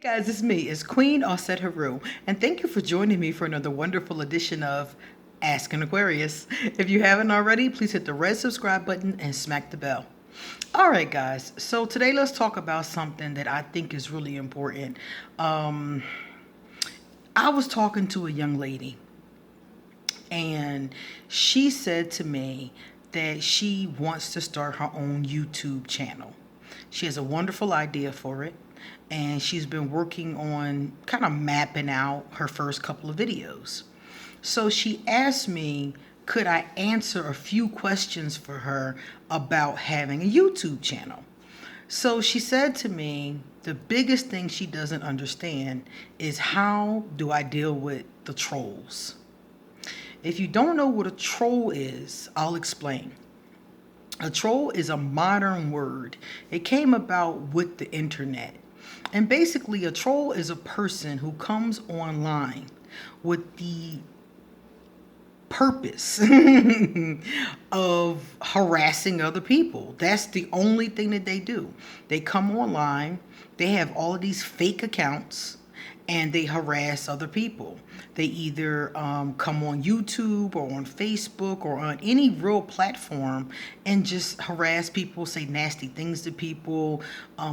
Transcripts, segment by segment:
Guys, it's me, it's Queen Osset Haru, and thank you for joining me for another wonderful edition of Ask an Aquarius. If you haven't already, please hit the red subscribe button and smack the bell. All right, guys, so today let's talk about something that I think is really important. I was talking to a young lady, and she said to me that she wants to start her own YouTube channel. She has a wonderful idea for it, and she's been working on kind of mapping out her first couple of videos. So she asked me, could I answer a few questions for her about having a YouTube channel? So she said to me, the biggest thing she doesn't understand is how do I deal with the trolls? If you don't know what a troll is, I'll explain. A troll is a modern word. It came about with the internet. And basically, a troll is a person who comes online with the purpose of harassing other people. That's the only thing that they do. They come online, they have all of these fake accounts, and they harass other people. They either come on YouTube or on Facebook or on any real platform and just harass people, say nasty things to people,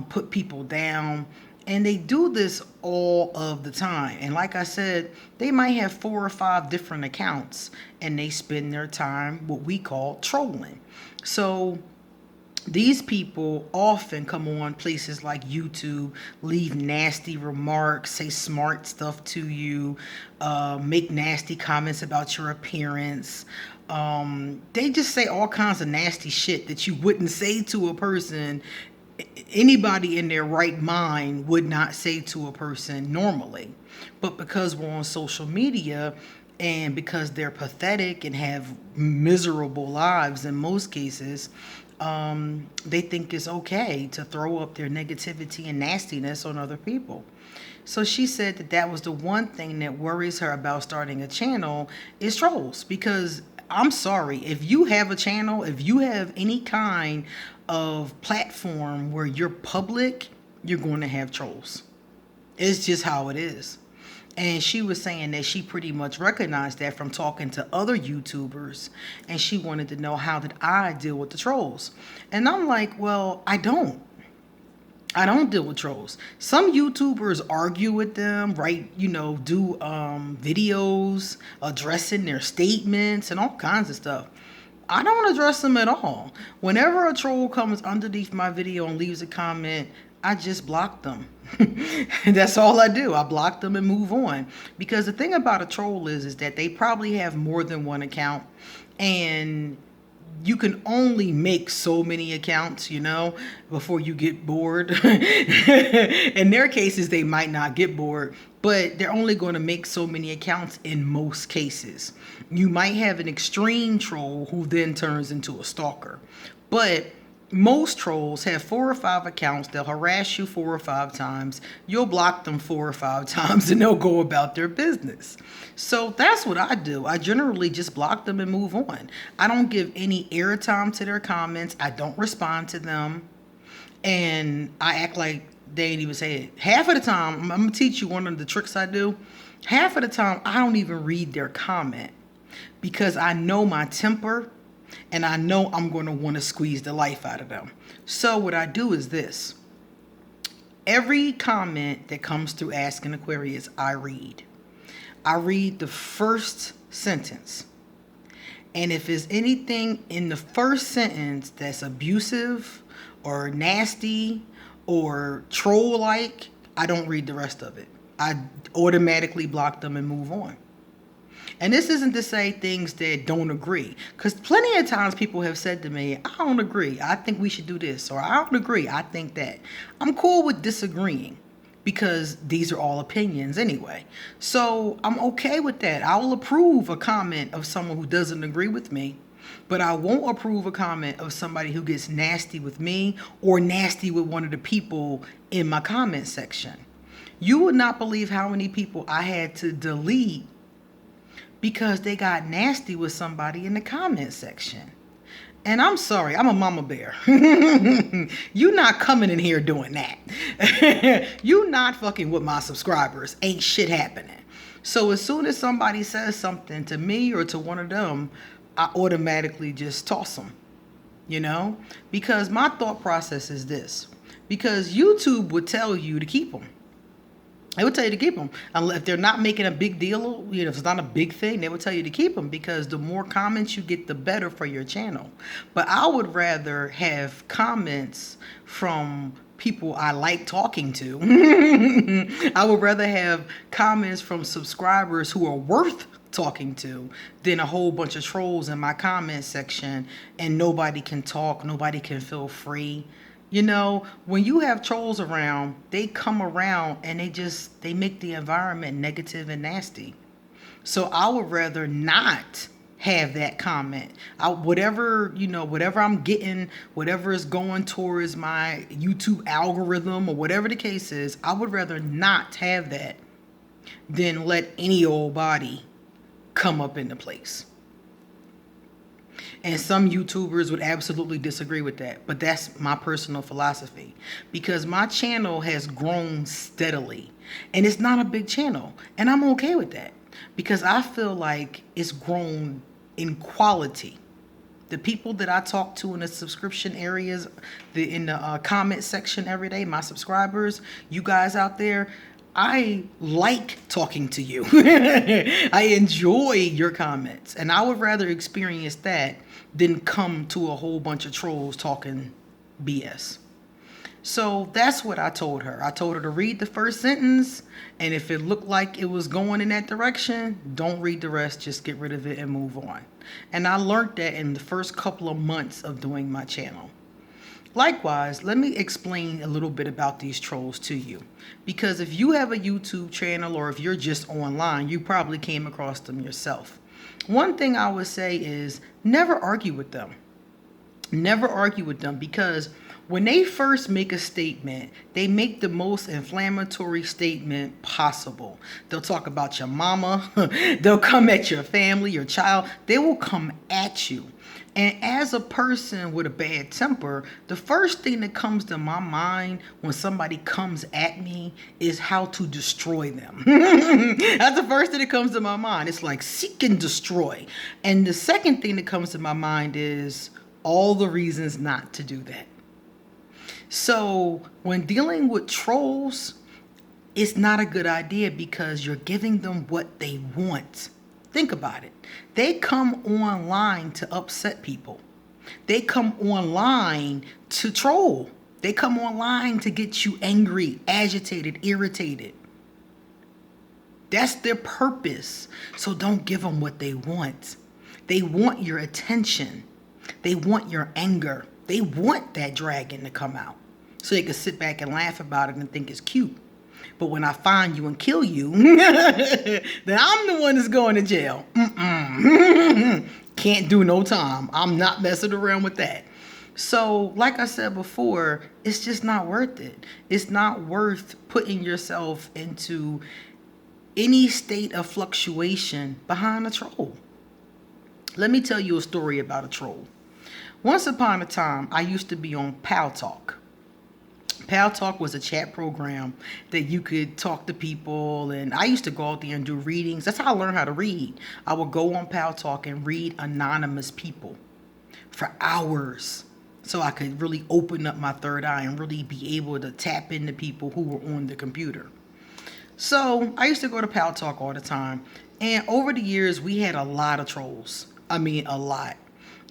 put people down. And they do this all of the time. And like I said, they might have 4 or 5 different accounts and they spend their time what we call trolling. So these people often come on places like YouTube, leave nasty remarks, say smart stuff to you, make nasty comments about your appearance. They just say all kinds of nasty shit that you wouldn't say to a person. Anybody in their right mind would not say to a person normally. But because we're on social media, and because they're pathetic and have miserable lives in most cases, they think it's okay to throw up their negativity and nastiness on other people. So she said that that was the one thing that worries her about starting a channel is trolls. Because I'm sorry, if you have a channel, if you have any kind of platform where you're public, you're going to have trolls. It's just how it is. And she was saying that she pretty much recognized that from talking to other YouTubers, and she wanted to know, how did I deal with the trolls? And I'm like, well, I don't deal with trolls. Some YouTubers argue with them, right? Do videos addressing their statements and all kinds of stuff. I don't address them at all. Whenever a troll comes underneath my video and leaves a comment, I just block them. That's all I do. I block them and move on. Because the thing about a troll is that they probably have more than one account, and you can only make so many accounts, before you get bored. In their cases, they might not get bored, but they're only going to make so many accounts in most cases. You might have an extreme troll who then turns into a stalker. But most trolls have 4 or 5 accounts. They'll harass you 4 or 5 times. You'll block them 4 or 5 times and they'll go about their business. So that's what I do. I generally just block them and move on. I don't give any airtime to their comments. I don't respond to them. And I act like they ain't even say it. Half of the time, I'm going to teach you one of the tricks I do. Half of the time, I don't even read their comment because I know my temper. And I know I'm going to want to squeeze the life out of them. So what I do is this. Every comment that comes through Ask an Aquarius, I read. I read the first sentence. And if there's anything in the first sentence that's abusive or nasty or troll-like, I don't read the rest of it. I automatically block them and move on. And this isn't to say things that don't agree. Because plenty of times people have said to me, I don't agree. I think we should do this. Or I don't agree. I think that. I'm cool with disagreeing because these are all opinions anyway. So I'm okay with that. I will approve a comment of someone who doesn't agree with me. But I won't approve a comment of somebody who gets nasty with me or nasty with one of the people in my comment section. You would not believe how many people I had to delete because they got nasty with somebody in the comment section. And I'm sorry, I'm a mama bear. You not coming in here doing that. You not fucking with my subscribers. Ain't shit happening. So as soon as somebody says something to me or to one of them, I automatically just toss them. You know? Because my thought process is this. Because YouTube would tell you to keep them. They would tell you to keep them. If they're not making a big deal, if it's not a big thing, they would tell you to keep them, because the more comments you get, the better for your channel. But I would rather have comments from people I like talking to. I would rather have comments from subscribers who are worth talking to than a whole bunch of trolls in my comment section and nobody can talk, nobody can feel free. You know, when you have trolls around, they come around and they make the environment negative and nasty. So I would rather not have that comment. Whatever I'm getting, whatever is going towards my YouTube algorithm or whatever the case is, I would rather not have that than let any old body come up into place. And some YouTubers would absolutely disagree with that. But that's my personal philosophy. Because my channel has grown steadily. And it's not a big channel. And I'm okay with that. Because I feel like it's grown in quality. The people that I talk to in the subscription areas, in the comment section every day, my subscribers, you guys out there, I like talking to you. I enjoy your comments. And I would rather experience that than come to a whole bunch of trolls talking BS. So that's what I told her. I told her to read the first sentence. And if it looked like it was going in that direction, don't read the rest. Just get rid of it and move on. And I learned that in the first couple of months of doing my channel. Likewise, let me explain a little bit about these trolls to you. Because if you have a YouTube channel or if you're just online, you probably came across them yourself. One thing I would say is never argue with them. Never argue with them, because when they first make a statement, they make the most inflammatory statement possible. They'll talk about your mama. They'll come at your family, your child. They will come at you. And as a person with a bad temper, the first thing that comes to my mind when somebody comes at me is how to destroy them. That's the first thing that comes to my mind. It's like seek and destroy. And the second thing that comes to my mind is all the reasons not to do that. So when dealing with trolls, it's not a good idea because you're giving them what they want. Think about it. They come online to upset people. They come online to troll. They come online to get you angry, agitated, irritated. That's their purpose. So don't give them what they want. They want your attention. They want your anger. They want that dragon to come out so they can sit back and laugh about it and think it's cute. But when I find you and kill you, then I'm the one that's going to jail. Can't do no time. I'm not messing around with that. So, like I said before, it's just not worth it. It's not worth putting yourself into any state of fluctuation behind a troll. Let me tell you a story about a troll. Once upon a time, I used to be on Pal Talk. Pal Talk was a chat program that you could talk to people, and I used to go out there and do readings. That's how I learned how to read. I would go on Pal Talk and read anonymous people for hours so I could really open up my third eye and really be able to tap into people who were on the computer. So I used to go to Pal Talk all the time, and over the years we had a lot of trolls. I mean, a lot.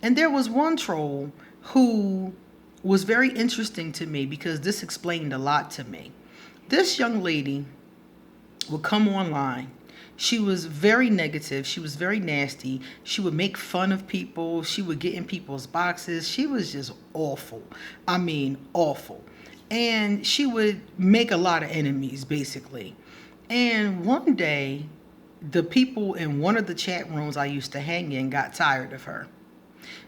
And there was one troll who was very interesting to me because this explained a lot to me. This young lady would come online. She was very negative. She was very nasty. She would make fun of people. She would get in people's boxes. She was just awful. I mean, awful. And she would make a lot of enemies, basically. And one day, the people in one of the chat rooms I used to hang in got tired of her.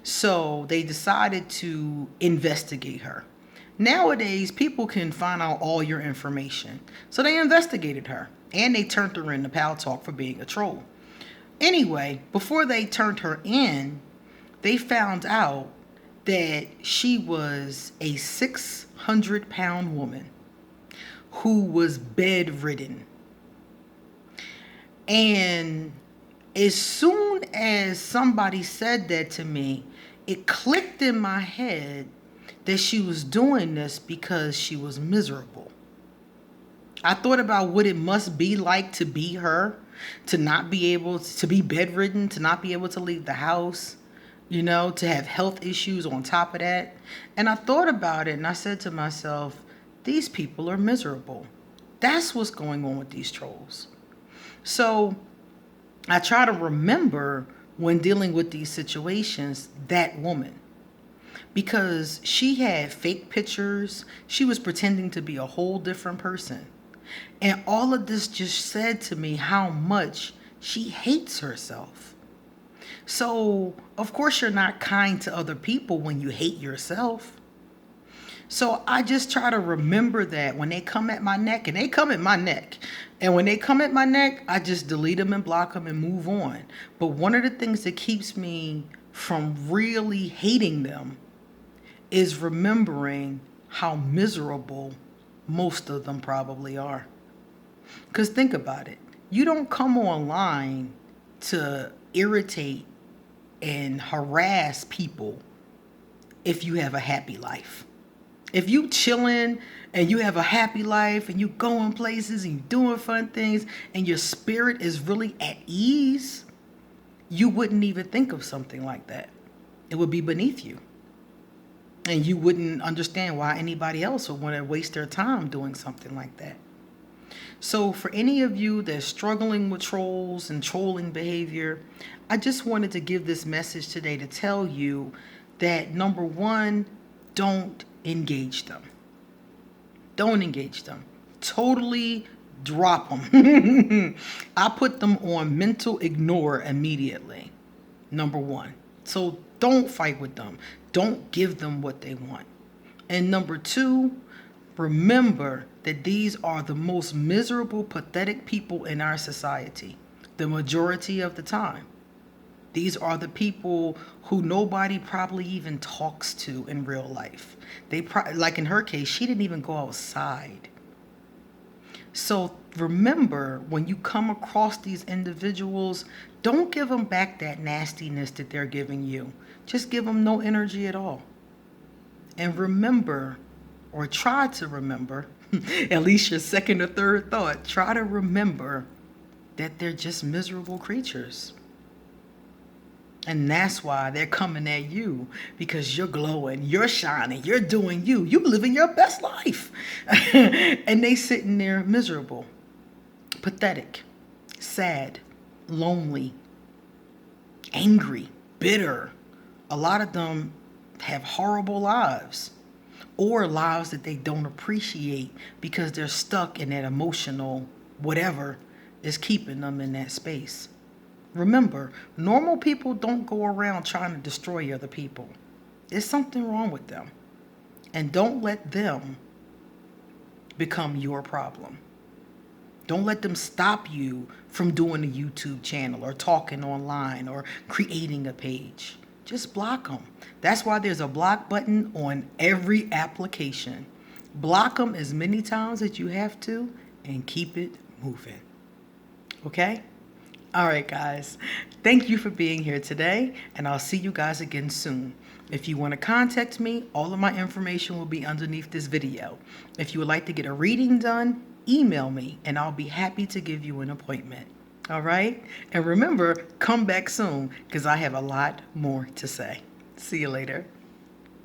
So they decided to investigate her. Nowadays, people can find out all your information. So they investigated her and they turned her into Pal Talk for being a troll. Anyway, before they turned her in, they found out that she was a 600-pound woman who was bedridden. And as soon as somebody said that to me, it clicked in my head that she was doing this because she was miserable. I thought about what it must be like to be her, to not be able to be bedridden, to not be able to leave the house, to have health issues on top of that. And I thought about it and I said to myself, these people are miserable. That's what's going on with these trolls. So I try to remember when dealing with these situations, that woman. Because she had fake pictures. She was pretending to be a whole different person. And all of this just said to me how much she hates herself. So, of course, you're not kind to other people when you hate yourself. So I just try to remember that when they come at my neck, and they come at my neck. And when they come at my neck, I just delete them and block them and move on. But one of the things that keeps me from really hating them is remembering how miserable most of them probably are. Because think about it. You don't come online to irritate and harass people if you have a happy life. If you chilling and you have a happy life and you going places and you doing fun things and your spirit is really at ease, you wouldn't even think of something like that. It would be beneath you. And you wouldn't understand why anybody else would want to waste their time doing something like that. So for any of you that's struggling with trolls and trolling behavior, I just wanted to give this message today to tell you that, number one, don't engage them. Don't engage them. Totally drop them. I put them on mental ignore immediately. Number one. So don't fight with them. Don't give them what they want. And number two, remember that these are the most miserable, pathetic people in our society, the majority of the time. These are the people who nobody probably even talks to in real life. Like in her case, she didn't even go outside. So remember, when you come across these individuals, don't give them back that nastiness that they're giving you. Just give them no energy at all. And remember, or try to remember, at least your second or third thought, try to remember that they're just miserable creatures. And that's why they're coming at you, because you're glowing, you're shining, you're doing you, you living your best life. And they sitting there miserable, pathetic, sad, lonely, angry, bitter. A lot of them have horrible lives, or lives that they don't appreciate because they're stuck in that emotional whatever is keeping them in that space. Remember, normal people don't go around trying to destroy other people. There's something wrong with them. And don't let them become your problem. Don't let them stop you from doing a YouTube channel or talking online or creating a page. Just block them. That's why there's a block button on every application. Block them as many times as you have to and keep it moving. Okay? All right, guys. Thank you for being here today, and I'll see you guys again soon. If you want to contact me, all of my information will be underneath this video. If you would like to get a reading done, email me, and I'll be happy to give you an appointment. All right? And remember, come back soon, because I have a lot more to say. See you later.